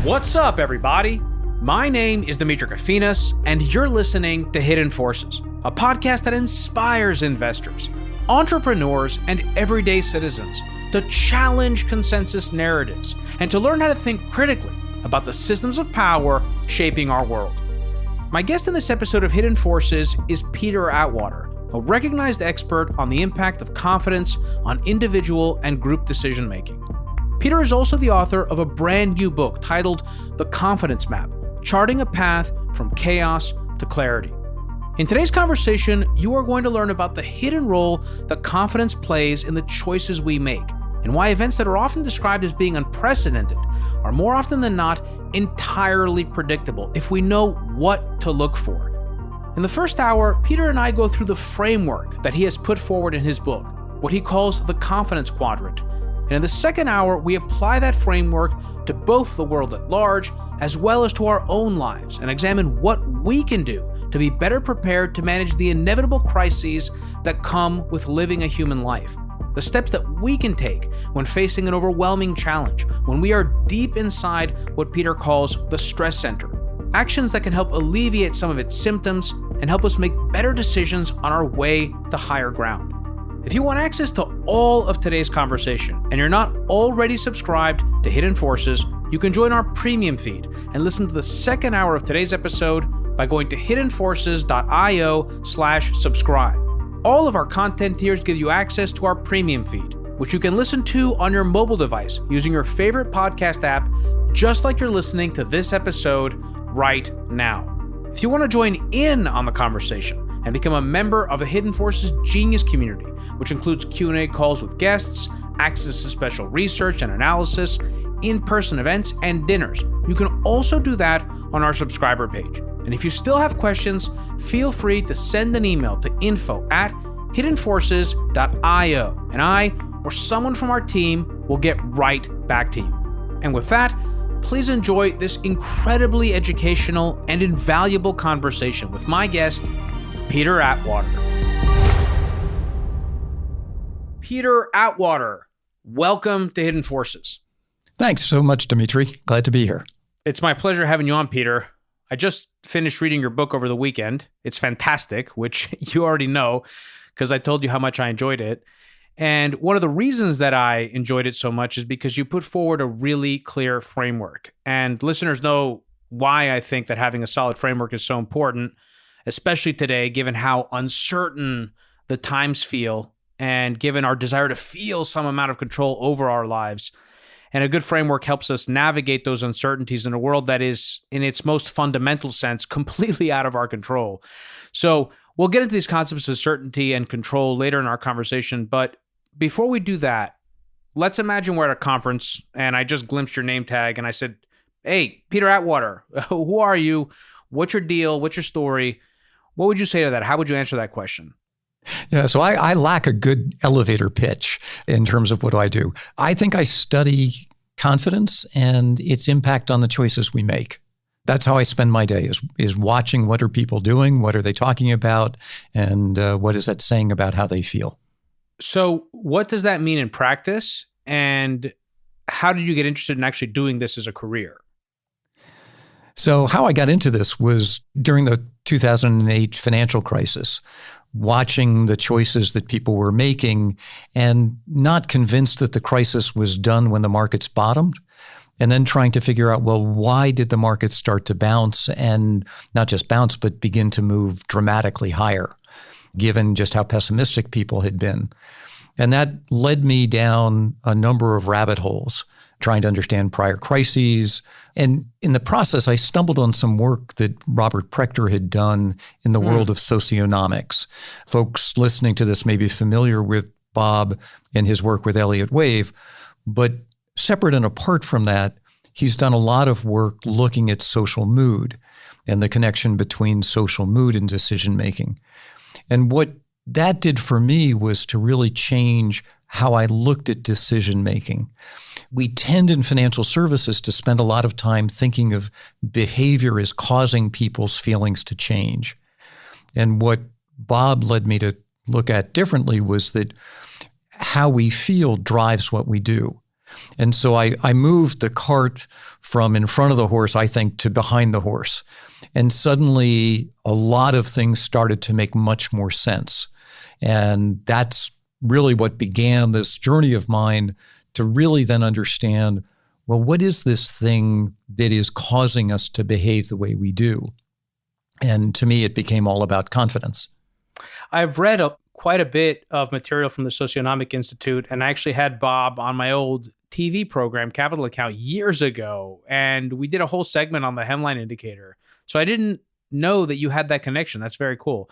What's up, everybody? My name is Demetri Kofinas, and you're listening to Hidden Forces, a podcast that inspires investors, entrepreneurs, and everyday citizens to challenge consensus narratives and to learn how to think critically about the systems of power shaping our world. My guest in this episode of Hidden Forces is Peter Atwater, a recognized expert on the impact of confidence on individual and group decision-making. Peter is also the author of a brand new book titled The Confidence Map, Charting a Path from Chaos to Clarity. In today's conversation, you are going to learn about the hidden role that confidence plays in the choices we make, and why events that are often described as being unprecedented are more often than not entirely predictable if we know what to look for. In the first hour, Peter and I go through the framework that he has put forward in his book, what he calls the confidence quadrant. And in the second hour, we apply that framework to both the world at large as well as to our own lives and examine what we can do to be better prepared to manage the inevitable crises that come with living a human life. The steps that we can take when facing an overwhelming challenge, when we are deep inside what Peter calls the stress center. Actions that can help alleviate some of its symptoms and help us make better decisions on our way to higher ground. If you want access to all of today's conversation and you're not already subscribed to Hidden Forces, you can join our premium feed and listen to the second hour of today's episode by going to hiddenforces.io/subscribe. All of our content tiers give you access to our premium feed, which you can listen to on your mobile device using your favorite podcast app, just like you're listening to this episode right now. If you want to join in on the conversation and become a member of the Hidden Forces Genius community, which includes Q&A calls with guests, access to special research and analysis, in-person events, and dinners, you can also do that on our subscriber page. And if you still have questions, feel free to send an email to info@hiddenforces.io, and I or someone from our team will get right back to you. And with that, please enjoy this incredibly educational and invaluable conversation with my guest, Peter Atwater. Peter Atwater, welcome to Hidden Forces. Thanks so much, Demetri. Glad to be here. It's my pleasure having you on, Peter. I just finished reading your book over the weekend. It's fantastic, which you already know because I told you how much I enjoyed it. And one of the reasons that I enjoyed it so much is because you put forward a really clear framework. And listeners know why I think that having a solid framework is so important, especially today, given how uncertain the times feel and given our desire to feel some amount of control over our lives. And a good framework helps us navigate those uncertainties in a world that is, in its most fundamental sense, completely out of our control. So we'll get into these concepts of certainty and control later in our conversation. But before we do that, let's imagine we're at a conference and I just glimpsed your name tag and I said, "Hey, Peter Atwater, who are you? What's your deal? What's your story?" What would you say to that? How would you answer that question? Yeah, so I lack a good elevator pitch in terms of what I do. I think I study confidence and its impact on the choices we make. That's how I spend my day, is watching what are people doing, what are they talking about, and what is that saying about how they feel. So what does that mean in practice? And how did you get interested in actually doing this as a career? So how I got into this was during the 2008 financial crisis, watching the choices that people were making and not convinced that the crisis was done when the markets bottomed, and then trying to figure out, well, why did the markets start to bounce, and not just bounce, but begin to move dramatically higher, given just how pessimistic people had been. And that led me down a number of rabbit holes, trying to understand prior crises. And in the process, I stumbled on some work that Robert Prechter had done in the world of socionomics. Folks listening to this may be familiar with Bob and his work with Elliott Wave, but separate and apart from that, he's done a lot of work looking at social mood and the connection between social mood and decision-making. And what that did for me was to really change how I looked at decision-making. We tend in financial services to spend a lot of time thinking of behavior as causing people's feelings to change. And what Bob led me to look at differently was that how we feel drives what we do. And so I moved the cart from in front of the horse, I think, to behind the horse. And suddenly a lot of things started to make much more sense. And that's really what began this journey of mine to really then understand, well, what is this thing that is causing us to behave the way we do? And to me, it became all about confidence. I've read quite a bit of material from the Socioeconomic Institute, and I actually had Bob on my old TV program, Capital Account, years ago, and we did a whole segment on the hemline indicator. So I didn't know that you had that connection. That's very cool.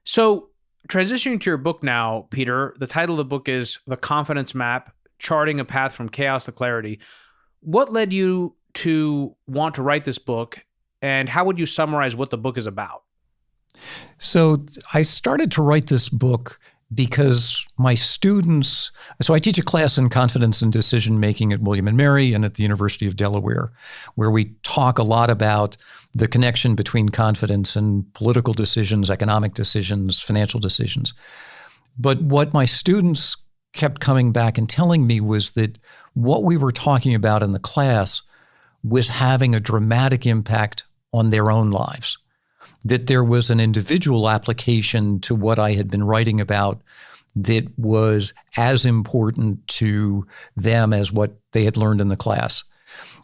So transitioning to your book now, Peter, the title of the book is The Confidence Map, Charting a Path from Chaos to Clarity. What led you to want to write this book, and how would you summarize what the book is about? So I started to write this book because my students, so I teach a class in confidence and decision making at William & Mary and at the University of Delaware, where we talk a lot about the connection between confidence and political decisions, economic decisions, financial decisions. But what my students kept coming back and telling me was that what we were talking about in the class was having a dramatic impact on their own lives, that there was an individual application to what I had been writing about that was as important to them as what they had learned in the class.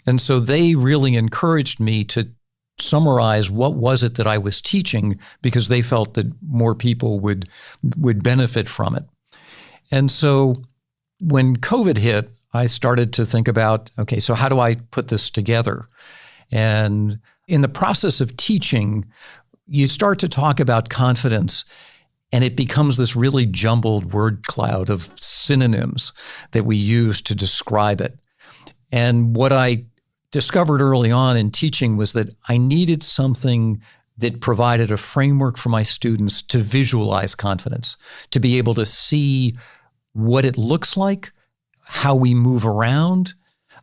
And so they really encouraged me to summarize what was it that I was teaching, because they felt that more people would benefit from it. And so when COVID hit, I started to think about, okay, so how do I put this together? And in the process of teaching, you start to talk about confidence, and it becomes this really jumbled word cloud of synonyms that we use to describe it. And what I discovered early on in teaching was that I needed something that provided a framework for my students to visualize confidence, to be able to see what it looks like, how we move around,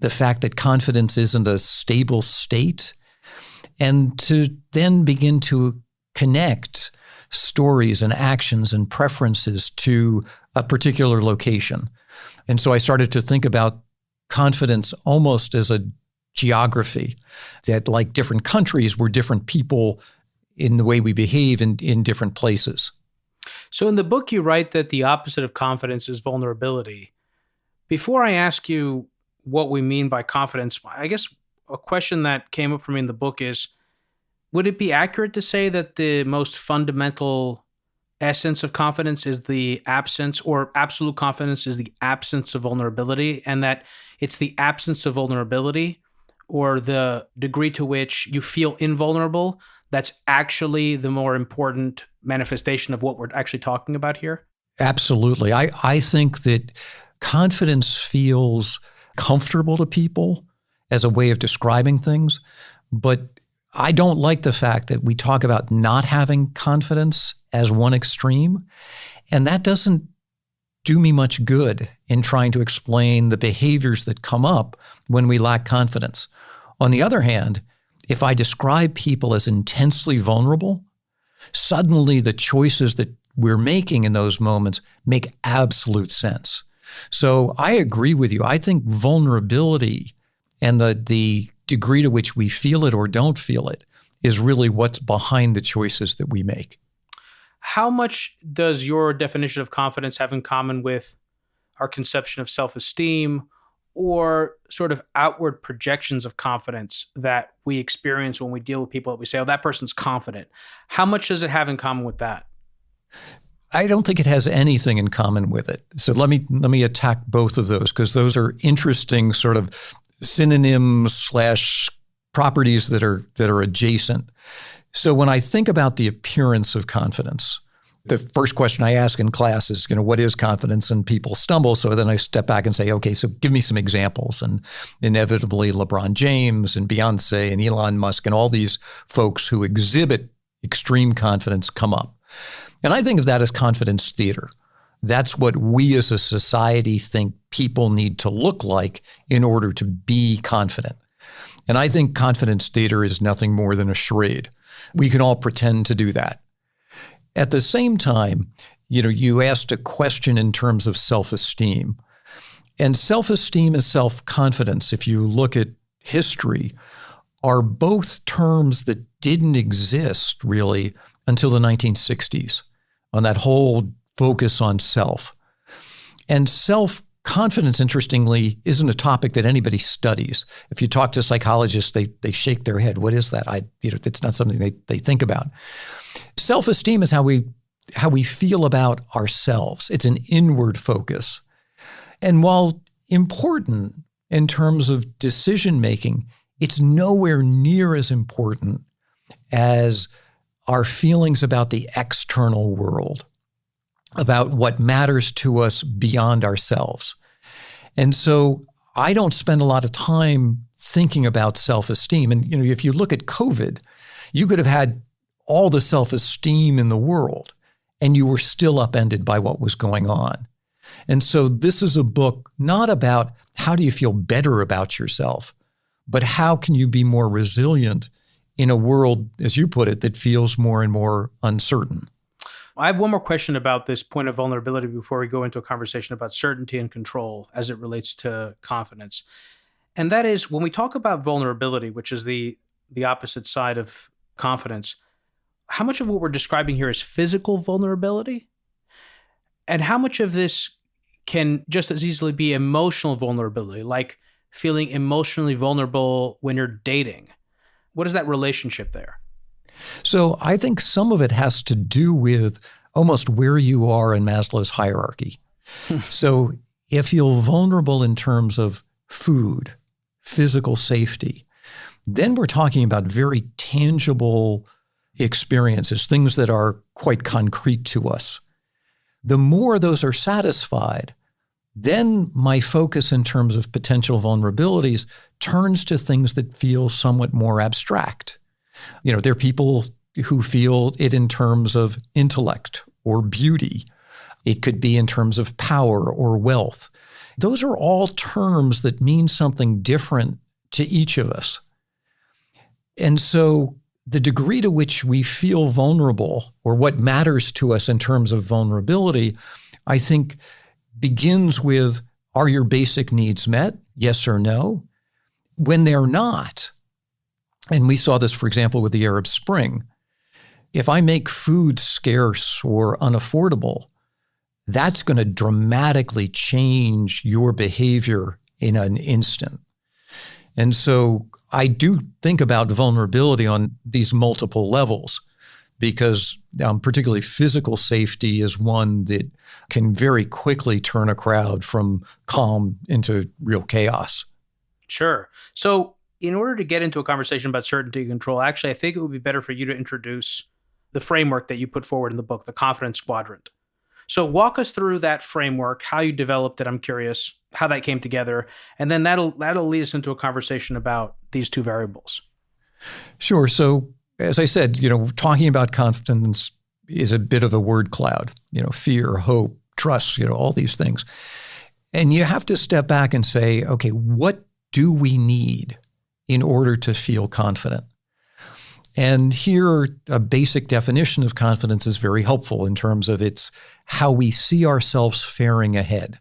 the fact that confidence isn't a stable state, and to then begin to connect stories and actions and preferences to a particular location. And so I started to think about confidence almost as a geography, that like different countries were different people in the way we behave in different places. So in the book, you write that the opposite of confidence is vulnerability. Before I ask you what we mean by confidence, I guess a question that came up for me in the book is, would it be accurate to say that the most fundamental essence of confidence is the absence, or absolute confidence is the absence of vulnerability, and that it's the absence of vulnerability or the degree to which you feel invulnerable that's actually the more important manifestation of what we're actually talking about here? Absolutely. I think that confidence feels comfortable to people as a way of describing things, but I don't like the fact that we talk about not having confidence as one extreme, and that doesn't do me much good in trying to explain the behaviors that come up when we lack confidence. On the other hand, if I describe people as intensely vulnerable, suddenly the choices that we're making in those moments make absolute sense. So I agree with you. I think vulnerability and the degree to which we feel it or don't feel it is really what's behind the choices that we make. How much does your definition of confidence have in common with our conception of self-esteem, or sort of outward projections of confidence that we experience when we deal with people that we say, oh, that person's confident? How much does it have in common with that? I don't think it has anything in common with it. So let me attack both of those, because those are interesting sort of synonyms / properties that are adjacent. So when I think about the appearance of confidence, the first question I ask in class is, what is confidence? And people stumble. So then I step back and say, okay, so give me some examples. And inevitably LeBron James and Beyonce and Elon Musk and all these folks who exhibit extreme confidence come up. And I think of that as confidence theater. That's what we as a society think people need to look like in order to be confident. And I think confidence theater is nothing more than a charade. We can all pretend to do that. At the same time, you asked a question in terms of self-esteem. And self-esteem and self-confidence, if you look at history, are both terms that didn't exist really until the 1960s on that whole focus on self. And self-confidence, interestingly, isn't a topic that anybody studies. If you talk to psychologists, they shake their head. What is that? It's not something they think about. Self-esteem is how we feel about ourselves. It's an inward focus. And while important in terms of decision-making, it's nowhere near as important as our feelings about the external world, about what matters to us beyond ourselves. And so I don't spend a lot of time thinking about self-esteem. And if you look at COVID, you could have had all the self-esteem in the world, and you were still upended by what was going on. And so this is a book not about how do you feel better about yourself, but how can you be more resilient in a world, as you put it, that feels more and more uncertain. I have one more question about this point of vulnerability before we go into a conversation about certainty and control as it relates to confidence. And that is, when we talk about vulnerability, which is the opposite side of confidence, how much of what we're describing here is physical vulnerability? And how much of this can just as easily be emotional vulnerability, like feeling emotionally vulnerable when you're dating? What is that relationship there? So I think some of it has to do with almost where you are in Maslow's hierarchy. So if you're vulnerable in terms of food, physical safety, then we're talking about very tangible experiences, things that are quite concrete to us. The more those are satisfied, then my focus in terms of potential vulnerabilities turns to things that feel somewhat more abstract. There are people who feel it in terms of intellect or beauty. It could be in terms of power or wealth. Those are all terms that mean something different to each of us. And so the degree to which we feel vulnerable, or what matters to us in terms of vulnerability, I think begins with, are your basic needs met? Yes or no? When they're not, and we saw this, for example, with the Arab Spring, if I make food scarce or unaffordable, that's going to dramatically change your behavior in an instant. And so I do think about vulnerability on these multiple levels, because particularly physical safety is one that can very quickly turn a crowd from calm into real chaos. Sure. So in order to get into a conversation about certainty and control, actually, I think it would be better for you to introduce the framework that you put forward in the book, the confidence quadrant. So walk us through that framework, how you developed it. I'm curious how that came together. And then that'll lead us into a conversation about these two variables. Sure. So as I said, talking about confidence is a bit of a word cloud, fear, hope, trust, all these things. And you have to step back and say, okay, what do we need in order to feel confident? And here, a basic definition of confidence is very helpful in terms of it's how we see ourselves faring ahead.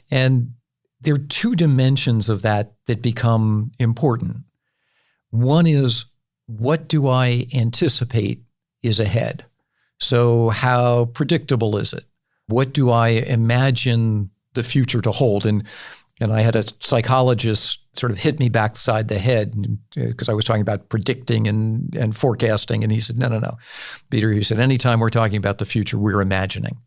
And there are two dimensions of that become important. One is, what do I anticipate is ahead? So how predictable is it? What do I imagine the future to hold? And I had a psychologist sort of hit me backside the head because I was talking about predicting and forecasting. And he said, no, Peter, he said, anytime we're talking about the future, we're imagining.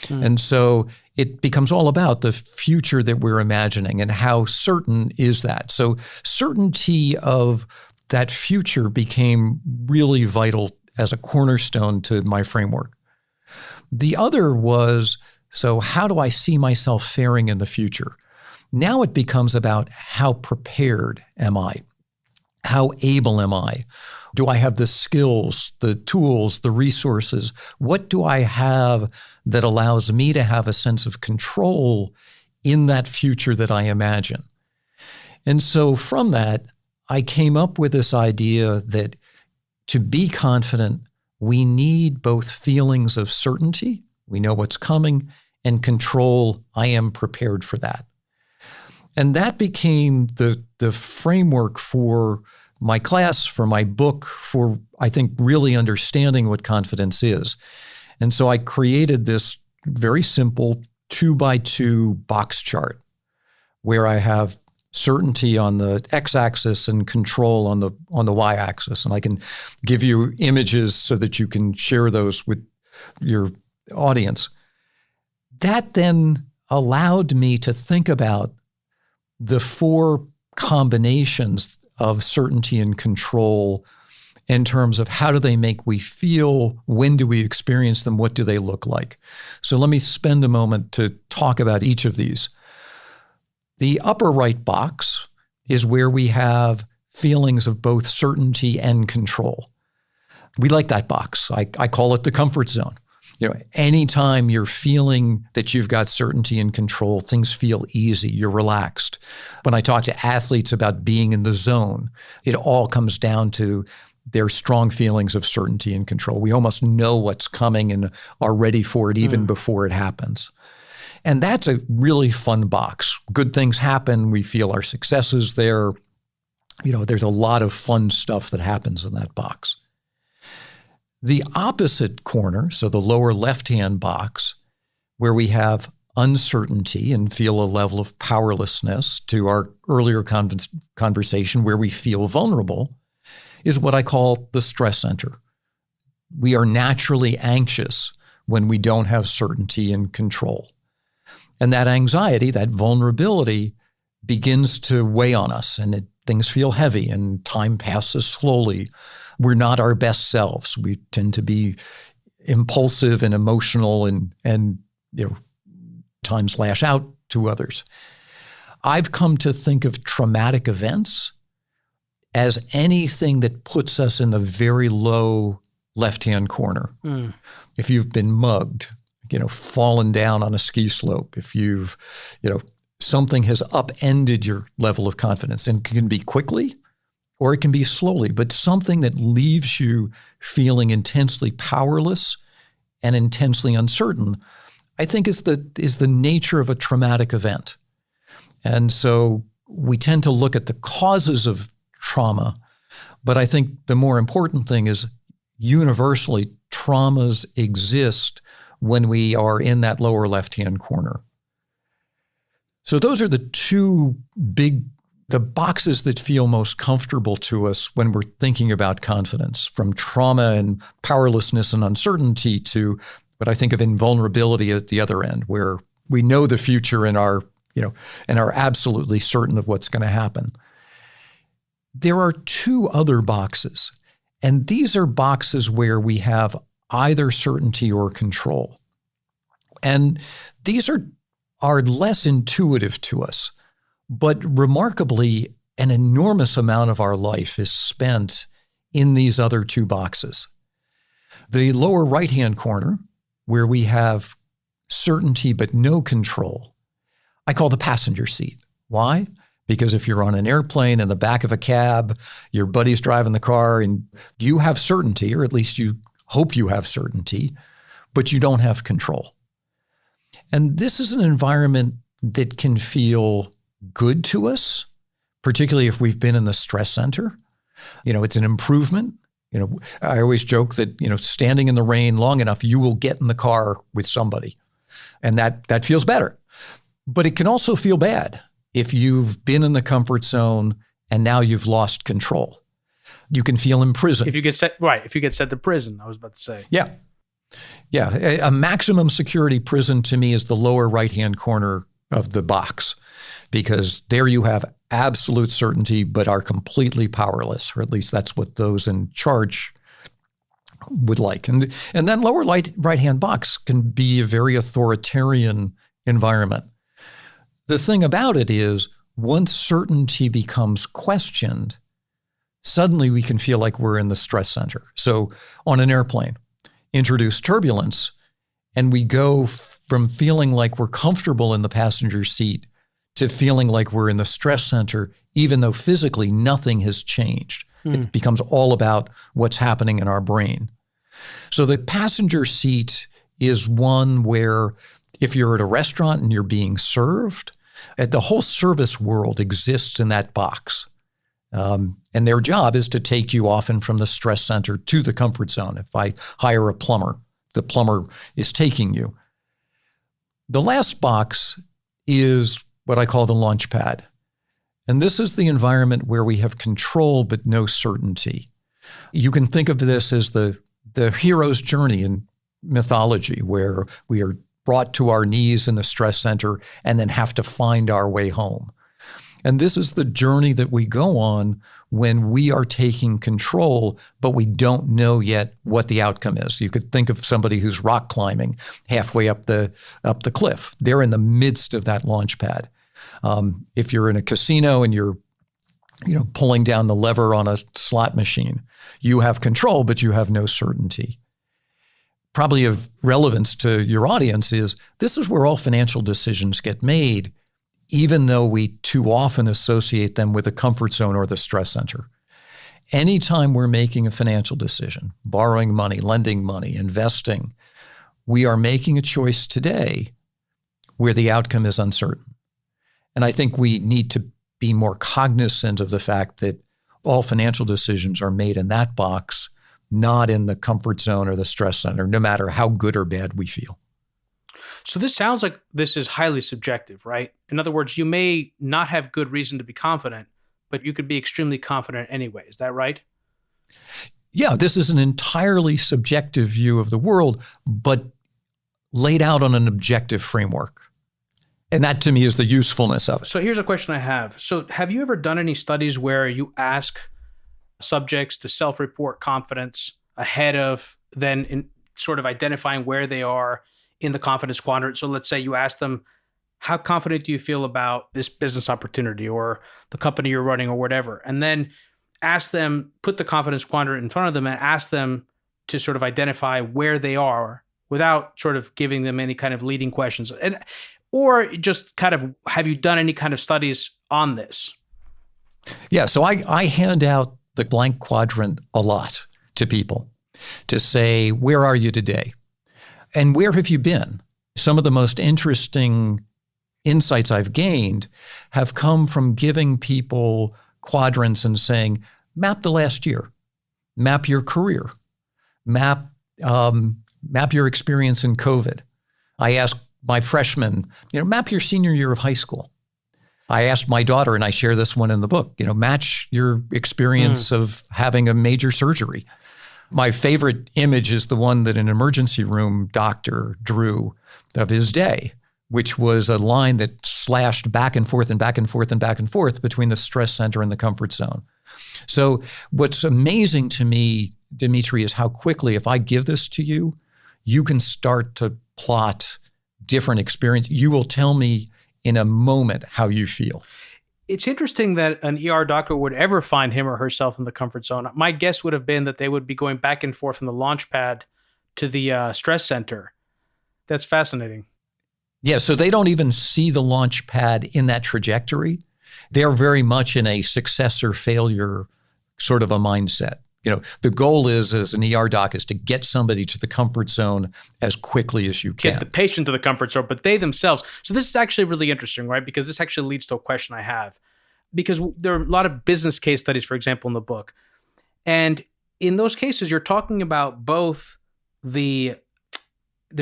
And so it becomes all about the future that we're imagining and how certain is that. So certainty of that future became really vital as a cornerstone to my framework. The other was, so how do I see myself faring in the future? Now it becomes about how prepared am I? How able am I? Do I have the skills, the tools, the resources? What do I have that allows me to have a sense of control in that future that I imagine? And so from that, I came up with this idea that to be confident, we need both feelings of certainty, we know what's coming, and control, I am prepared for that. And that became the framework for my class, for my book, for, I think, really understanding what confidence is. And so I created this very simple 2x2 box chart where I have certainty on the x-axis and control on the y-axis. And I can give you images so that you can share those with your audience. That then allowed me to think about the four combinations of certainty and control in terms of how do they make we feel, when do we experience them, what do they look like. So let me spend a moment to talk about each of these. The upper right box is where we have feelings of both certainty and control. We like that box. I call it the comfort zone. Anytime you're feeling that you've got certainty and control, things feel easy, you're relaxed. When I talk to athletes about being in the zone, it all comes down to their strong feelings of certainty and control. We almost know what's coming and are ready for it even before it happens. And that's a really fun box. Good things happen. We feel our successes there. There's a lot of fun stuff that happens in that box. The opposite corner, so the lower left-hand box, where we have uncertainty and feel a level of powerlessness, to our earlier conversation where we feel vulnerable, is what I call the stress center. We are naturally anxious when we don't have certainty and control. And that anxiety, that vulnerability, begins to weigh on us, and things feel heavy and time passes slowly. We're not our best selves. We tend to be impulsive and emotional and times lash out to others. I've come to think of traumatic events as anything that puts us in the very low left-hand corner. If you've been mugged, fallen down on a ski slope, if you've, something has upended your level of confidence, and it can be quickly or it can be slowly, but something that leaves you feeling intensely powerless and intensely uncertain, I think is the nature of a traumatic event. And so we tend to look at the causes of trauma, but I think the more important thing is universally traumas exist when we are in that lower left-hand corner. So those are the boxes that feel most comfortable to us when we're thinking about confidence, from trauma and powerlessness and uncertainty to what I think of invulnerability at the other end, where we know the future and are absolutely certain of what's going to happen. There are two other boxes, and these are boxes where we have either certainty or control. And these are less intuitive to us, but remarkably, an enormous amount of our life is spent in these other two boxes. The lower right-hand corner, where we have certainty but no control, I call the passenger seat. Why? Because if you're on an airplane in the back of a cab, your buddy's driving the car, and you have certainty, or at least you hope you have certainty, but you don't have control. And this is an environment that can feel good to us, particularly if we've been in the stress center. It's an improvement. I always joke that, standing in the rain long enough, you will get in the car with somebody. And that feels better. But it can also feel bad if you've been in the comfort zone and now you've lost control. You can feel imprisoned. If you get sent to prison, I was about to say. Yeah. A maximum security prison to me is the lower right-hand corner of the box, because there you have absolute certainty but are completely powerless, or at least that's what those in charge would like. And that lower right-hand box can be a very authoritarian environment. The thing about it is, once certainty becomes questioned, suddenly we can feel like we're in the stress center. So on an airplane, introduce turbulence, and we go from feeling like we're comfortable in the passenger seat to feeling like we're in the stress center, even though physically nothing has changed. It becomes all about what's happening in our brain. So the passenger seat is one where if you're at a restaurant and you're being served, The whole service world exists in that box. And their job is to take you often from the stress center to the comfort zone. If I hire a plumber, the plumber is taking you. The last box is what I call the launch pad. And this is the environment where we have control but no certainty. You can think of this as the hero's journey in mythology, where we are brought to our knees in the stress center and then have to find our way home. And this is the journey that we go on when we are taking control, but we don't know yet what the outcome is. You could think of somebody who's rock climbing halfway up the cliff. They're in the midst of that launch pad. If you're in a casino and you're pulling down the lever on a slot machine, you have control, but you have no certainty. Probably of relevance to your audience is this is where all financial decisions get made, even though we too often associate them with the comfort zone or the stress center. Anytime we're making a financial decision, borrowing money, lending money, investing, we are making a choice today where the outcome is uncertain. And I think we need to be more cognizant of the fact that all financial decisions are made in that box, not in the comfort zone or the stress center, no matter how good or bad we feel. So this sounds like this is highly subjective, right? In other words, you may not have good reason to be confident, but you could be extremely confident anyway. Is that right? Yeah, this is an entirely subjective view of the world, but laid out on an objective framework. And that to me is the usefulness of it. So here's a question I have. So have you ever done any studies where you ask subjects to self-report confidence ahead of then in sort of identifying where they are in the confidence quadrant? So let's say you ask them, how confident do you feel about this business opportunity or the company you're running or whatever? And then ask them, put the confidence quadrant in front of them and ask them to sort of identify where they are without sort of giving them any kind of leading questions. Or just kind of, have you done any kind of studies on this? Yeah, so I hand out the blank quadrant a lot to people to say, where are you today? And where have you been? Some of the most interesting insights I've gained have come from giving people quadrants and saying, map the last year, map your career, map your experience in COVID. I asked my freshmen, map your senior year of high school. I asked my daughter, and I share this one in the book, match your experience of having a major surgery. My favorite image is the one that an emergency room doctor drew of his day, which was a line that slashed back and forth and back and forth and back and forth between the stress center and the comfort zone. So what's amazing to me, Demetri, is how quickly, if I give this to you, you can start to plot different experience. You will tell me in a moment how you feel. It's interesting that an ER doctor would ever find him or herself in the comfort zone. My guess would have been that they would be going back and forth from the launch pad to the stress center. That's fascinating. Yeah, so they don't even see the launch pad in that trajectory. They're very much in a success or failure sort of a mindset. The goal is, as an ER doc, is to get somebody to the comfort zone as quickly as you can. Get the patient to the comfort zone, but they themselves. So this is actually really interesting, right? Because this actually leads to a question I have. Because there are a lot of business case studies, for example, in the book. And in those cases, you're talking about both there's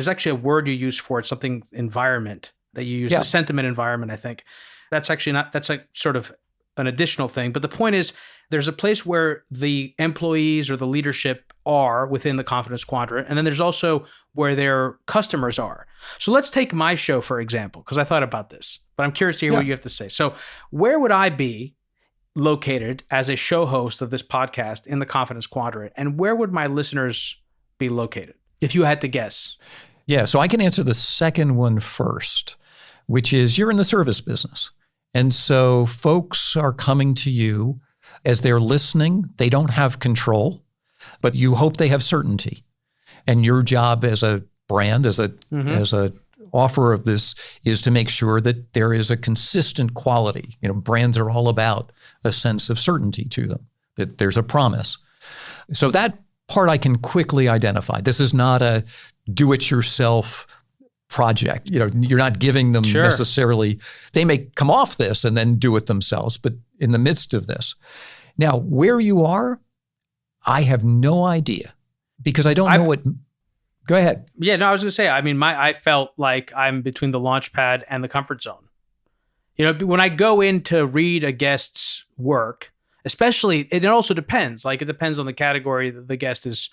actually a word you use for it, something environment that you use, the sentiment environment, I think. That's actually not, that's like sort of an additional thing. But the point is, there's a place where the employees or the leadership are within the confidence quadrant. And then there's also where their customers are. So let's take my show, for example, because I thought about this, but I'm curious to hear what you have to say. So where would I be located as a show host of this podcast in the confidence quadrant? And where would my listeners be located, if you had to guess? Yeah, so I can answer the second one first, which is you're in the service business. And so folks are coming to you as they're listening. They don't have control, but you hope they have certainty. And your job as a brand, as a offer of this, is to make sure that there is a consistent quality. Brands are all about a sense of certainty to them, that there's a promise. So that part I can quickly identify. This is not a do-it-yourself project. You're not giving them necessarily, they may come off this and then do it themselves, but in the midst of this. Now, where you are, I have no idea because I don't know what, go ahead. Yeah, no, I was going to say, I felt like I'm between the launch pad and the comfort zone. When I go in to read a guest's work, especially, it also depends. Like, it depends on the category that the guest is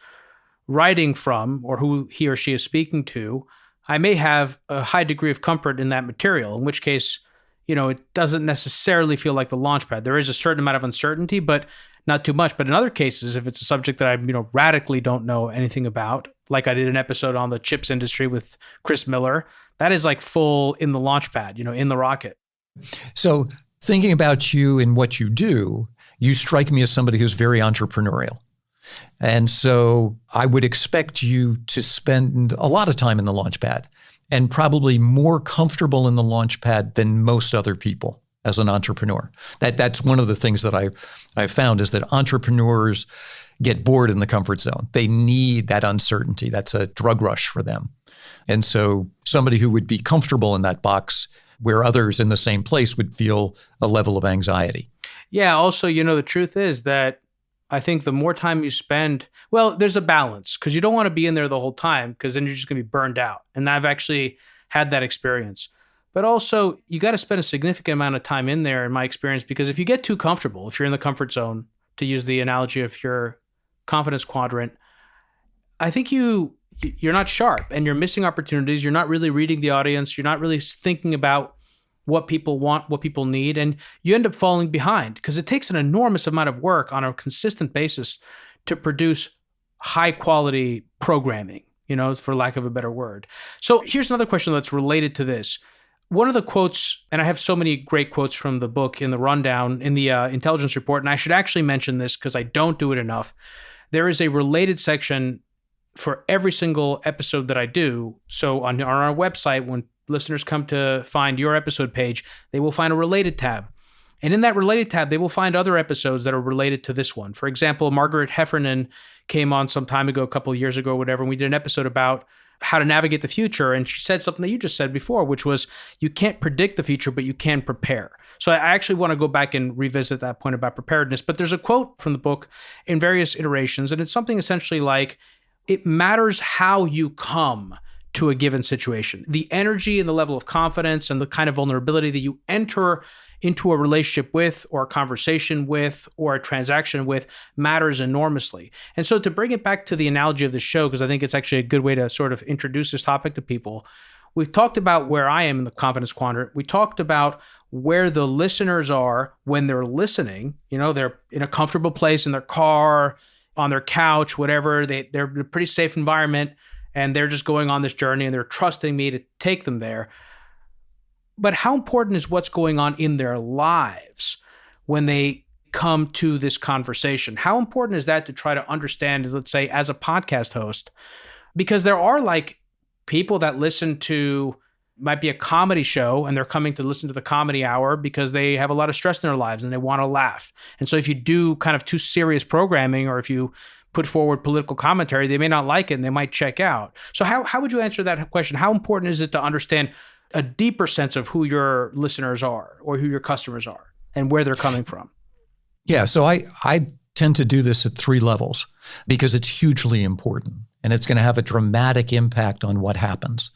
writing from or who he or she is speaking to. I may have a high degree of comfort in that material, in which case, it doesn't necessarily feel like the launch pad. There is a certain amount of uncertainty, but not too much. But in other cases, if it's a subject that I, radically don't know anything about, like I did an episode on the chips industry with Chris Miller, that is like full in the launch pad, in the rocket. So thinking about you and what you do, you strike me as somebody who's very entrepreneurial. And so I would expect you to spend a lot of time in the launch pad and probably more comfortable in the launch pad than most other people as an entrepreneur. That's one of the things that I've found is that entrepreneurs get bored in the comfort zone. They need that uncertainty. That's a drug rush for them. And so somebody who would be comfortable in that box where others in the same place would feel a level of anxiety. Yeah. Also, the truth is that I think the more time you spend, there's a balance because you don't want to be in there the whole time because then you're just going to be burned out. And I've actually had that experience. But also, you got to spend a significant amount of time in there, in my experience, because if you get too comfortable, if you're in the comfort zone, to use the analogy of your confidence quadrant, I think you're not sharp and you're missing opportunities. You're not really reading the audience. You're not really thinking about what people want, what people need, and you end up falling behind because it takes an enormous amount of work on a consistent basis to produce high quality programming, for lack of a better word. So here's another question that's related to this. One of the quotes, and I have so many great quotes from the book in the rundown, in the intelligence report, and I should actually mention this because I don't do it enough. There is a related section for every single episode that I do. So on our website, when listeners come to find your episode page, they will find a related tab. And in that related tab, they will find other episodes that are related to this one. For example, Margaret Heffernan came on some time ago, a couple of years ago, whatever, and we did an episode about how to navigate the future. And she said something that you just said before, which was you can't predict the future, but you can prepare. So I actually want to go back and revisit that point about preparedness. But there's a quote from the book in various iterations, and it's something essentially like, it matters how you come to a given situation. The energy and the level of confidence and the kind of vulnerability that you enter into a relationship with or a conversation with or a transaction with matters enormously. And so to bring it back to the analogy of the show, because I think it's actually a good way to sort of introduce this topic to people, we've talked about where I am in the confidence quadrant. We talked about where the listeners are when they're listening. They're in a comfortable place in their car, on their couch, whatever. They're in a pretty safe environment. And they're just going on this journey and they're trusting me to take them there. But how important is what's going on in their lives when they come to this conversation? How important is that to try to understand, let's say, as a podcast host? Because there are like people that listen to, might be a comedy show and they're coming to listen to the comedy hour because they have a lot of stress in their lives and they want to laugh. And so if you do kind of too serious programming or if you put forward political commentary, they may not like it and they might check out. So how would you answer that question? How important is it to understand a deeper sense of who your listeners are or who your customers are and where they're coming from? Yeah, so I tend to do this at 3 levels because it's hugely important and it's going to have a dramatic impact on what happens.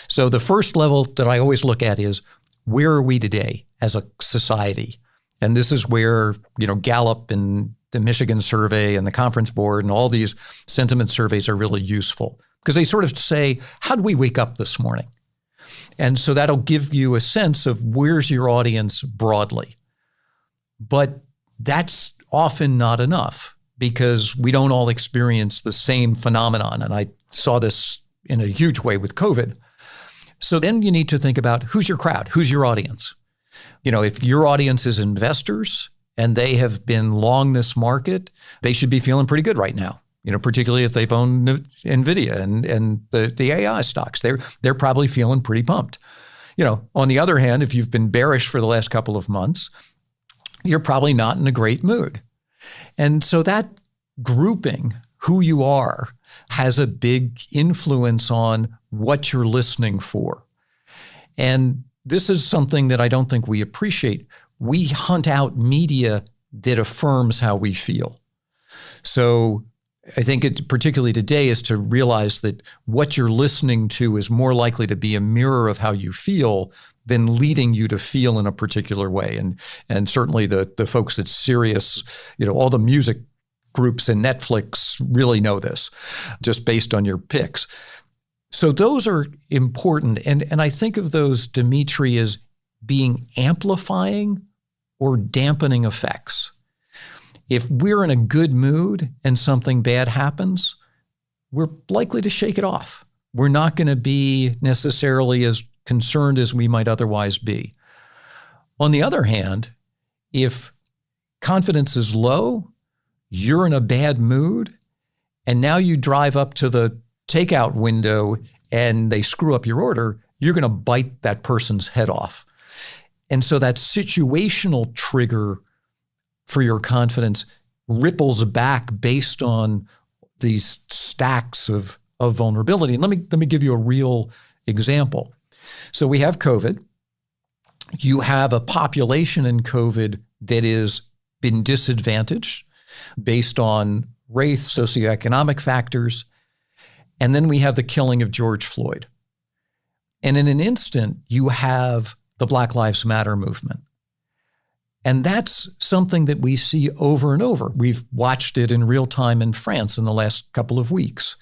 So the first level that I always look at is, where are we today as a society? And this is where, Gallup and the Michigan survey and the Conference Board and all these sentiment surveys are really useful because they sort of say, how did we wake up this morning? And so that'll give you a sense of where's your audience broadly. But that's often not enough because we don't all experience the same phenomenon. And I saw this in a huge way with COVID. So then you need to think about who's your crowd, who's your audience. If your audience is investors and they have been long this market, they should be feeling pretty good right now. Particularly if they've owned NVIDIA and the AI stocks, they're probably feeling pretty pumped. On the other hand, if you've been bearish for the last couple of months, you're probably not in a great mood. And so that grouping who you are has a big influence on what you're listening for. And this is something that I don't think we appreciate. We hunt out media that affirms how we feel. So I think it, particularly today, is to realize that what you're listening to is more likely to be a mirror of how you feel than leading you to feel in a particular way. And certainly the folks at Sirius, all the music groups and Netflix really know this, just based on your picks. So those are important. And I think of those, Demetri, as being amplifying or dampening effects. If we're in a good mood and something bad happens, we're likely to shake it off. We're not going to be necessarily as concerned as we might otherwise be. On the other hand, if confidence is low, you're in a bad mood, and now you drive up to the takeout window and they screw up your order, you're going to bite that person's head off. And so that situational trigger for your confidence ripples back based on these stacks of vulnerability. And let me give you a real example. So we have COVID. You have a population in COVID that has been disadvantaged based on race, socioeconomic factors. And then we have the killing of George Floyd. And in an instant, you have the Black Lives Matter movement. And that's something that we see over and over. We've watched it in real time in France in the last couple of weeks,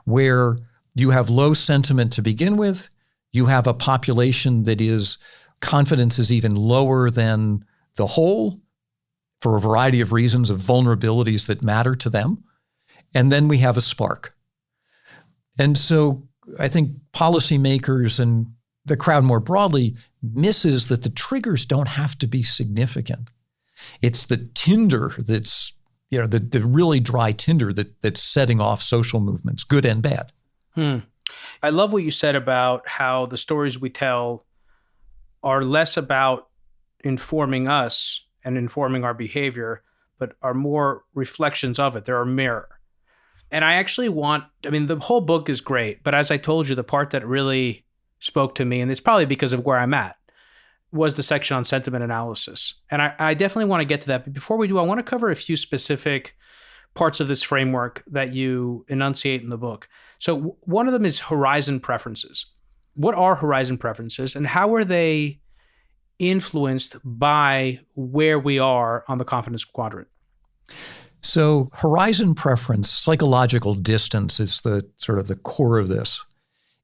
where you have low sentiment to begin with. You have a population that is, confidence is even lower than the whole for a variety of reasons, of vulnerabilities that matter to them. And then we have a spark. And so I think policymakers and the crowd more broadly misses that the triggers don't have to be significant. It's the tinder that's, the really dry tinder that's setting off social movements, good and bad. I love what you said about how the stories we tell are less about informing us and informing our behavior, but are more reflections of it. They're a mirror. And I actually the whole book is great, but as I told you, the part that really spoke to me, and it's probably because of where I'm at, was the section on sentiment analysis. And I definitely want to get to that. But before we do, I want to cover a few specific parts of this framework that you enunciate in the book. So one of them is horizon preferences. What are horizon preferences, and how are they influenced by where we are on the confidence quadrant? So horizon preference, psychological distance, is the sort of the core of this,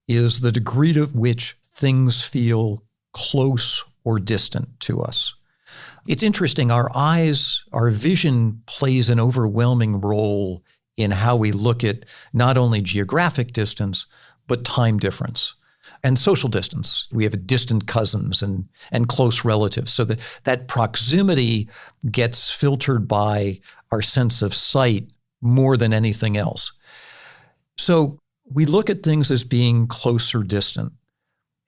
is the degree to which things feel close or distant to us. It's interesting. Our vision plays an overwhelming role in how we look at not only geographic distance, but time difference and social distance. We have distant cousins and close relatives. So that proximity gets filtered by our sense of sight more than anything else. So we look at things as being close or distant.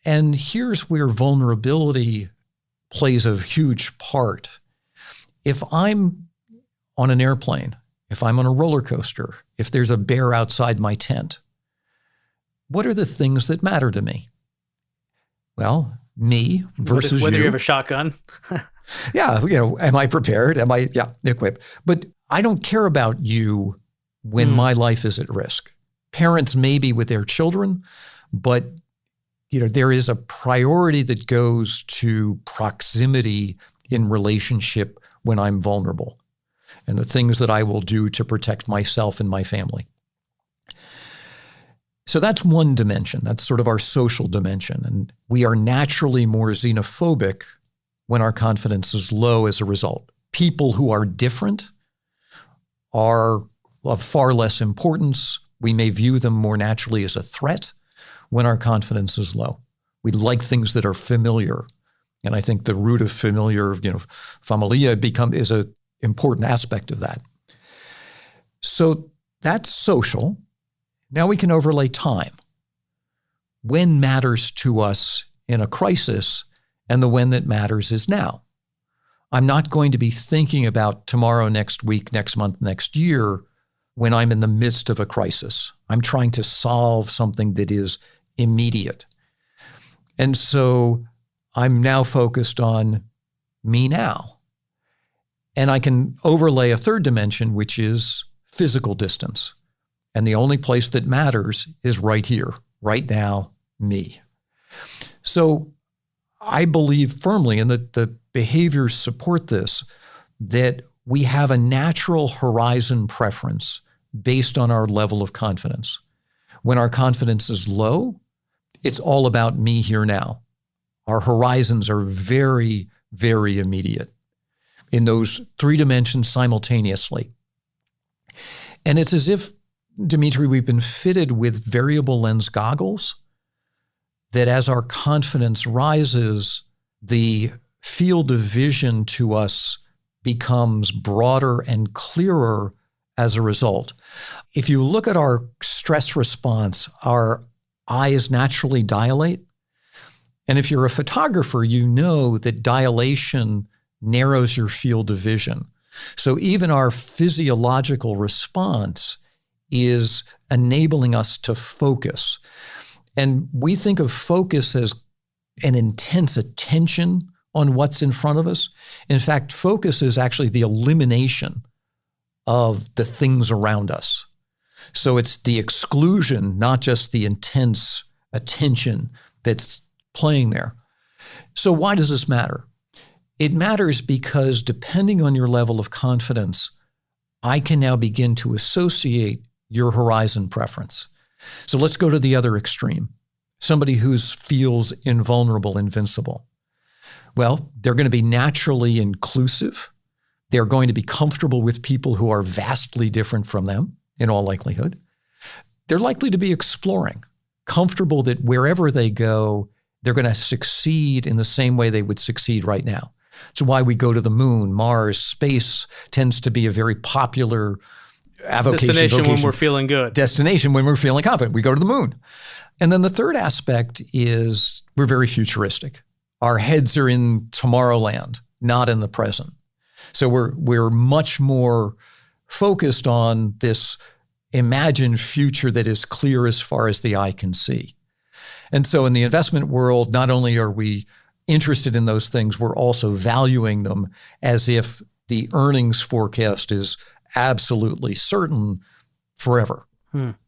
And here's where vulnerability plays a huge part. If I'm on an airplane, if I'm on a roller coaster, if there's a bear outside my tent, what are the things that matter to me? Well, me versus whether you. You have a shotgun. Yeah, am I prepared? Am I equipped? But I don't care about you when my life is at risk. Parents maybe with their children, but there is a priority that goes to proximity in relationship when I'm vulnerable, and the things that I will do to protect myself and my family. So that's one dimension. That's sort of our social dimension. And we are naturally more xenophobic when our confidence is low as a result. People who are different are of far less importance. We may view them more naturally as a threat when our confidence is low. We like things that are familiar. And I think the root of familiar, familia is an important aspect of that. So that's social. Now we can overlay time. When matters to us in a crisis, and the when that matters is now. I'm not going to be thinking about tomorrow, next week, next month, next year when I'm in the midst of a crisis. I'm trying to solve something that is immediate. And so I'm now focused on me now. And I can overlay a third dimension, which is physical distance. And the only place that matters is right here, right now, me. So I believe firmly, and that the behaviors support this, that we have a natural horizon preference based on our level of confidence. When our confidence is low, it's all about me here now. Our horizons are very, very immediate in those three dimensions simultaneously. And it's as if, Demetri, we've been fitted with variable lens goggles that as our confidence rises, the field of vision to us becomes broader and clearer as a result. If you look at our stress response, our eyes naturally dilate. And if you're a photographer, you know that dilation narrows your field of vision. So even our physiological response is enabling us to focus. And we think of focus as an intense attention on what's in front of us. In fact, focus is actually the elimination of the things around us. So it's the exclusion, not just the intense attention that's playing there. So why does this matter? It matters because depending on your level of confidence, I can now begin to associate your horizon preference. So let's go to the other extreme. Somebody who feels invulnerable, invincible. Well, they're going to be naturally inclusive. They're going to be comfortable with people who are vastly different from them, in all likelihood. They're likely to be exploring, comfortable that wherever they go, they're going to succeed in the same way they would succeed right now. It's why we go to the moon, Mars, space tends to be a very popular destination when we're feeling good. Destination when we're feeling confident. We go to the moon. And then the third aspect is we're very futuristic. Our heads are in Tomorrowland, not in the present. So we're much more focused on this imagined future that is clear as far as the eye can see. And so in the investment world, not only are we interested in those things, we're also valuing them as if the earnings forecast is absolutely certain forever.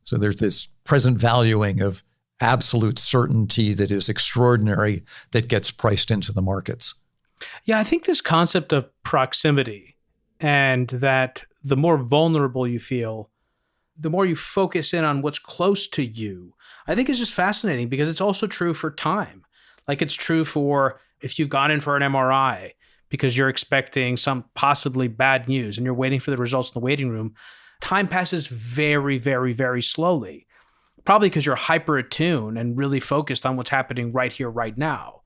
So there's this present valuing of absolute certainty that is extraordinary that gets priced into the markets. Yeah, I think this concept of proximity and that the more vulnerable you feel, the more you focus in on what's close to you, I think is just fascinating because it's also true for time. Like it's true for if you've gone in for an MRI because you're expecting some possibly bad news and you're waiting for the results in the waiting room, time passes very, very, very slowly. Probably because you're hyper attuned and really focused on what's happening right here, right now.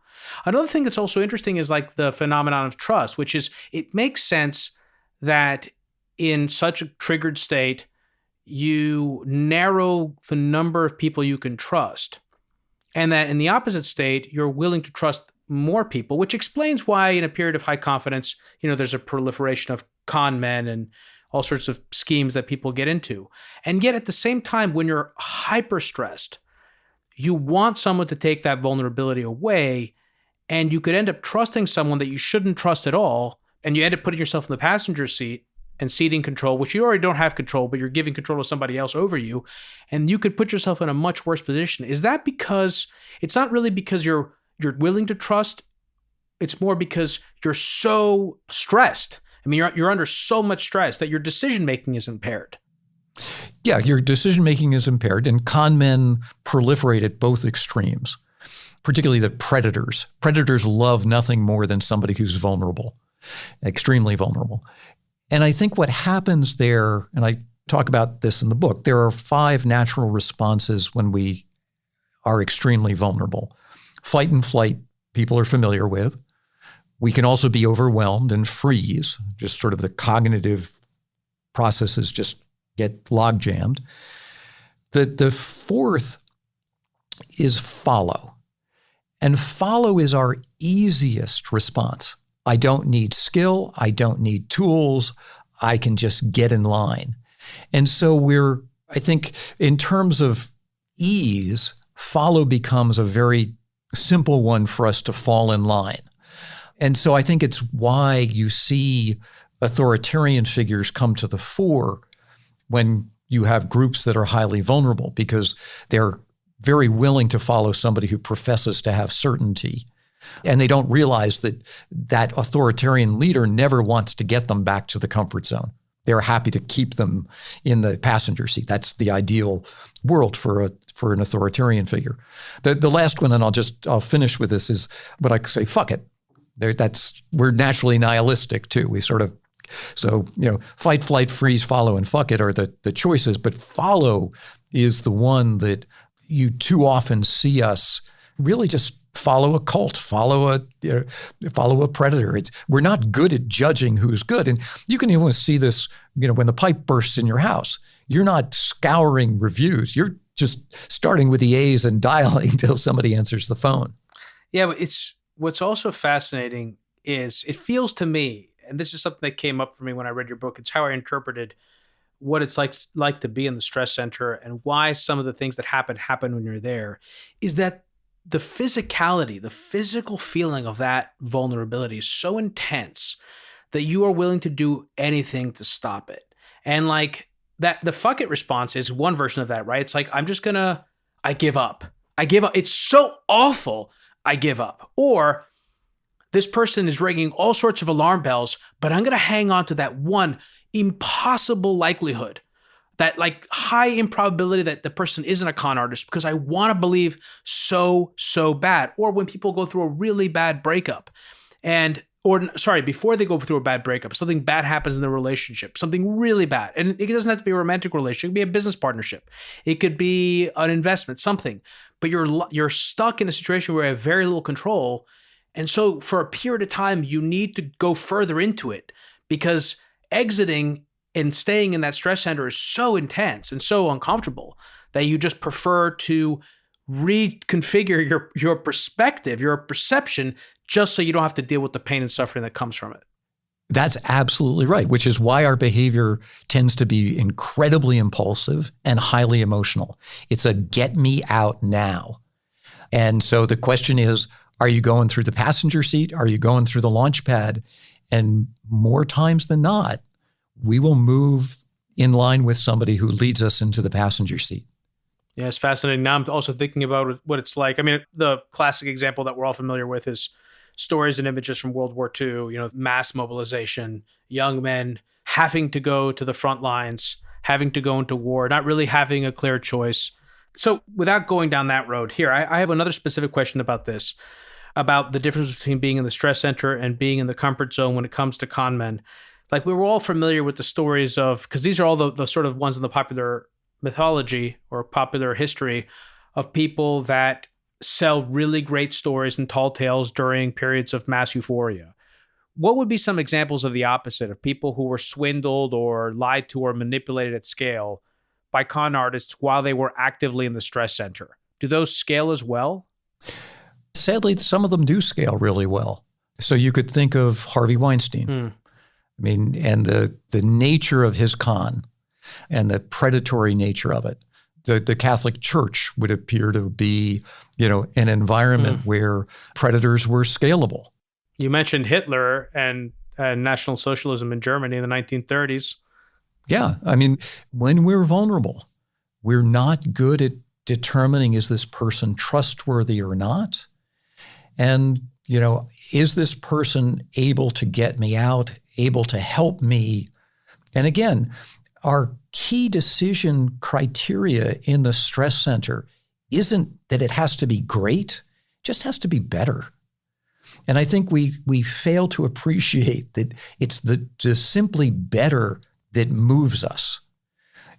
Another thing that's also interesting is like the phenomenon of trust, which is it makes sense that in such a triggered state, you narrow the number of people you can trust. And that in the opposite state, you're willing to trust more people, which explains why in a period of high confidence, there's a proliferation of con men and all sorts of schemes that people get into. And yet at the same time, when you're hyper stressed, you want someone to take that vulnerability away, and you could end up trusting someone that you shouldn't trust at all, and you end up putting yourself in the passenger seat and ceding control, which you already don't have control, but you're giving control to somebody else over you, and you could put yourself in a much worse position. Is that because it's not really because you're willing to trust, it's more because you're so stressed? I mean, you're under so much stress that your decision-making is impaired. Yeah, your decision-making is impaired, and con men proliferate at both extremes, particularly the predators. Predators love nothing more than somebody who's vulnerable, extremely vulnerable. And I think what happens there, and I talk about this in the book, there are 5 natural responses when we are extremely vulnerable. Fight and flight, people are familiar with. We can also be overwhelmed and freeze, just sort of the cognitive processes just get log jammed. The fourth is follow. And follow is our easiest response. I don't need skill. I don't need tools. I can just get in line. And so I think in terms of ease, follow becomes a very simple one for us to fall in line. And so I think it's why you see authoritarian figures come to the fore when you have groups that are highly vulnerable, because they're very willing to follow somebody who professes to have certainty. And they don't realize that that authoritarian leader never wants to get them back to the comfort zone. They're happy to keep them in the passenger seat. That's the ideal world for an authoritarian figure. The last one, and I'll finish with this, is what I say, fuck it. We're naturally nihilistic too. We sort of, fight, flight, freeze, follow, and fuck it are the choices. But follow is the one that you too often see us really just follow a cult, follow a predator. We're not good at judging who's good. And you can even see this, when the pipe bursts in your house, you're not scouring reviews. You're just starting with the A's and dialing until somebody answers the phone. Yeah, but what's also fascinating is it feels to me, and this is something that came up for me when I read your book, it's how I interpreted what it's like to be in the stress center and why some of the things that happen when you're there, is that the physicality, the physical feeling of that vulnerability is so intense that you are willing to do anything to stop it. And like that, the fuck it response is one version of that, right? It's like, I give up. It's so awful. I give up. Or this person is ringing all sorts of alarm bells, but I'm going to hang on to that one impossible likelihood, that like high improbability that the person isn't a con artist, because I want to believe so bad. Or when people go through a really bad breakup before they go through a bad breakup, something bad happens in the relationship, something really bad. And it doesn't have to be a romantic relationship. It could be a business partnership. It could be an investment, something. But you're stuck in a situation where you have very little control. And so for a period of time, you need to go further into it, because exiting and staying in that stress center is so intense and so uncomfortable that you just prefer to reconfigure your perspective, your perception, just so you don't have to deal with the pain and suffering that comes from it. That's absolutely right, which is why our behavior tends to be incredibly impulsive and highly emotional. It's a get me out now. And so the question is, are you going through the passenger seat? Are you going through the launch pad? And more times than not, we will move in line with somebody who leads us into the passenger seat. Yeah, it's fascinating. Now I'm also thinking about what it's like. I mean, the classic example that we're all familiar with is stories and images from World War II, mass mobilization, young men having to go to the front lines, having to go into war, not really having a clear choice. So without going down that road here, I have another specific question about this, about the difference between being in the stress center and being in the comfort zone when it comes to con men. Like, we were all familiar with the stories of, because these are all the sort of ones in the popular mythology or popular history of people that sell really great stories and tall tales during periods of mass euphoria. What would be some examples of the opposite, of people who were swindled or lied to or manipulated at scale by con artists while they were actively in the stress center? Do those scale as well? Sadly, some of them do scale really well. So you could think of Harvey Weinstein. I mean, and the nature of his con and the predatory nature of it. The Catholic Church would appear to be, an environment where predators were scalable. You mentioned Hitler and National Socialism in Germany in the 1930s. Yeah. I mean, when we're vulnerable, we're not good at determining, is this person trustworthy or not? And, is this person able to get me out, able to help me? And again, our key decision criteria in the stress center isn't that it has to be great, it just has to be better. And I think we fail to appreciate that it's the just simply better that moves us.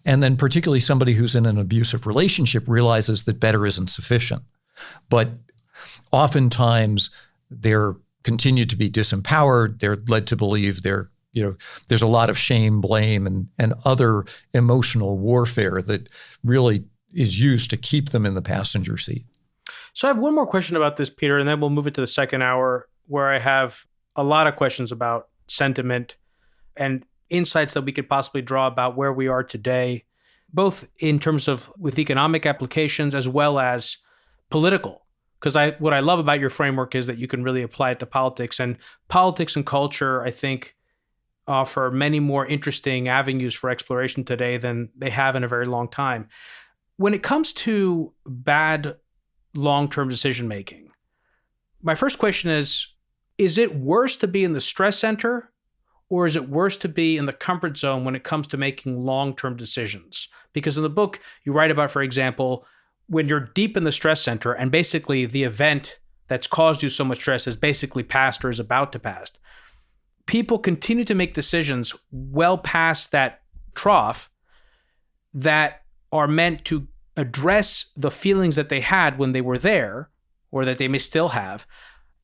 And then particularly somebody who's in an abusive relationship realizes that better isn't sufficient. But oftentimes they're continued to be disempowered. They're led to believe there's a lot of shame, blame, and other emotional warfare that really is used to keep them in the passenger seat. So I have one more question about this, Peter, and then we'll move it to the second hour, where I have a lot of questions about sentiment. And insights that we could possibly draw about where we are today, both in terms of with economic applications as well as political. Because what I love about your framework is that you can really apply it to politics. And politics and culture, I think, offer many more interesting avenues for exploration today than they have in a very long time. When it comes to bad long-term decision-making, my first question is it worse to be in the stress center, or is it worse to be in the comfort zone when it comes to making long-term decisions? Because in the book, you write about, for example, when you're deep in the stress center and basically the event that's caused you so much stress is basically past or is about to pass, people continue to make decisions well past that trough that are meant to address the feelings that they had when they were there, or that they may still have,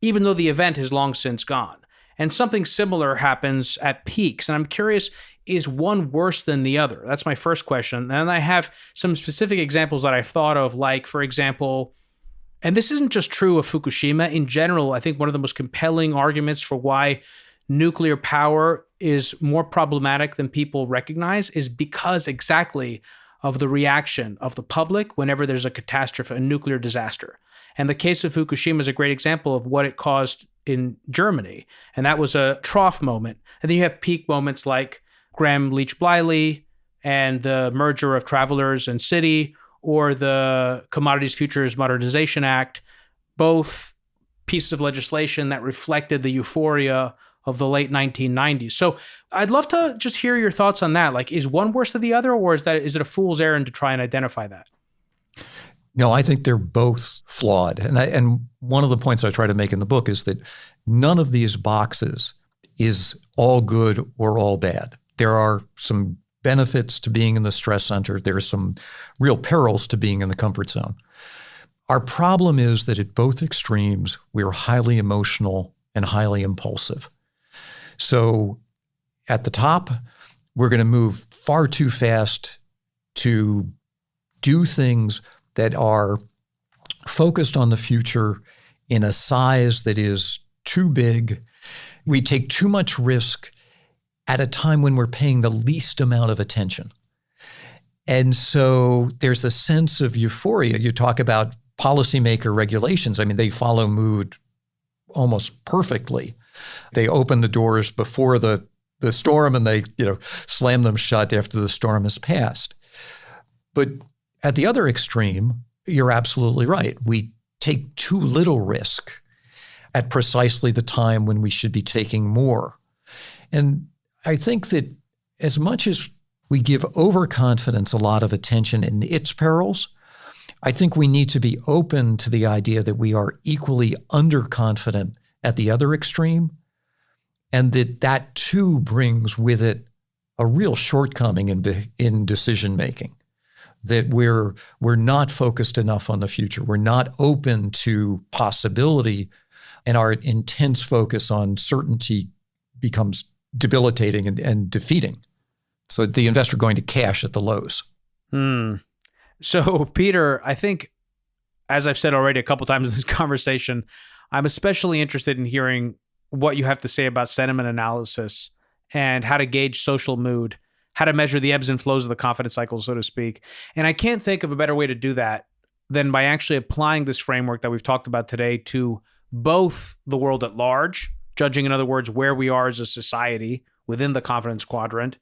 even though the event is long since gone. And something similar happens at peaks. And I'm curious, is one worse than the other? That's my first question. And I have some specific examples that I've thought of, like, for example, and this isn't just true of Fukushima. In general, I think one of the most compelling arguments for why nuclear power is more problematic than people recognize is because exactly of the reaction of the public whenever there's a catastrophe, a nuclear disaster. And the case of Fukushima is a great example of what it caused in Germany. And that was a trough moment. And then you have peak moments like Gramm-Leach-Bliley and the merger of Travelers and Citi, or the Commodities Futures Modernization Act, both pieces of legislation that reflected the euphoria of the late 1990s. So I'd love to just hear your thoughts on that. Like, is one worse than the other, or is it a fool's errand to try and identify that? No, I think they're both flawed. And one of the points I try to make in the book is that none of these boxes is all good or all bad. There are some benefits to being in the stress center. There are some real perils to being in the comfort zone. Our problem is that at both extremes, we're highly emotional and highly impulsive. So at the top, we're going to move far too fast to do things that are focused on the future in a size that is too big. We take too much risk at a time when we're paying the least amount of attention. And so there's a sense of euphoria. You talk about policymaker regulations. I mean, they follow mood almost perfectly. They open the doors before the storm, and they, slam them shut after the storm has passed. But at the other extreme, you're absolutely right. We take too little risk at precisely the time when we should be taking more. And I think that as much as we give overconfidence a lot of attention in its perils, I think we need to be open to the idea that we are equally underconfident at the other extreme, and that too brings with it a real shortcoming in decision making. That we're not focused enough on the future. We're not open to possibility, and our intense focus on certainty becomes debilitating and defeating. So the investor going to cash at the lows. So Peter, I think, as I've said already a couple times in this conversation, I'm especially interested in hearing what you have to say about sentiment analysis and how to gauge social mood, how to measure the ebbs and flows of the confidence cycle, so to speak. And I can't think of a better way to do that than by actually applying this framework that we've talked about today to both the world at large, judging, in other words, where we are as a society within the confidence quadrant,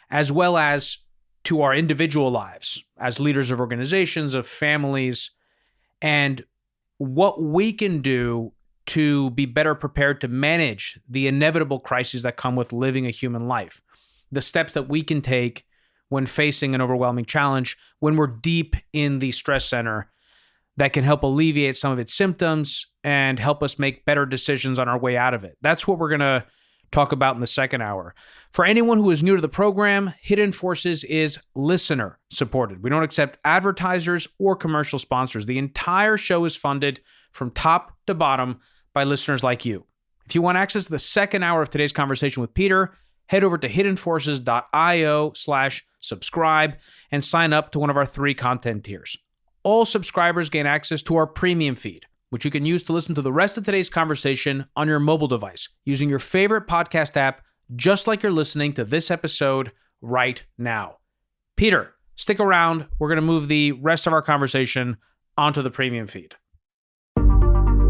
as well as to our individual lives as leaders of organizations, of families, and what we can do to be better prepared to manage the inevitable crises that come with living a human life. The steps that we can take when facing an overwhelming challenge, when we're deep in the stress center, that can help alleviate some of its symptoms and help us make better decisions on our way out of it. That's what we're going to talk about in the second hour. For anyone who is new to the program, Hidden Forces is listener supported. We don't accept advertisers or commercial sponsors. The entire show is funded from top to bottom by listeners like you. If you want access to the second hour of today's conversation with Peter, head over to hiddenforces.io/subscribe and sign up to one of our 3 content tiers. All subscribers gain access to our premium feed, which you can use to listen to the rest of today's conversation on your mobile device using your favorite podcast app just like you're listening to this episode right now. Peter, stick around. We're going to move the rest of our conversation onto the premium feed.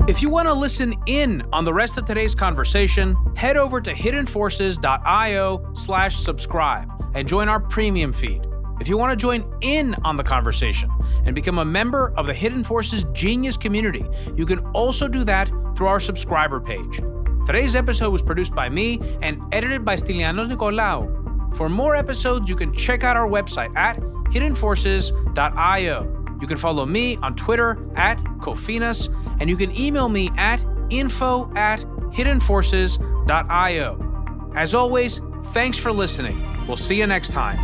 If you want to listen in on the rest of today's conversation, head over to hiddenforces.io/subscribe and join our premium feed. If you want to join in on the conversation and become a member of the Hidden Forces Genius community, you can also do that through our subscriber page. Today's episode was produced by me and edited by Stylianos Nicolaou. For more episodes, you can check out our website at hiddenforces.io. You can follow me on Twitter at Kofinas, and you can email me at info@hiddenforces.io. As always, thanks for listening. We'll see you next time.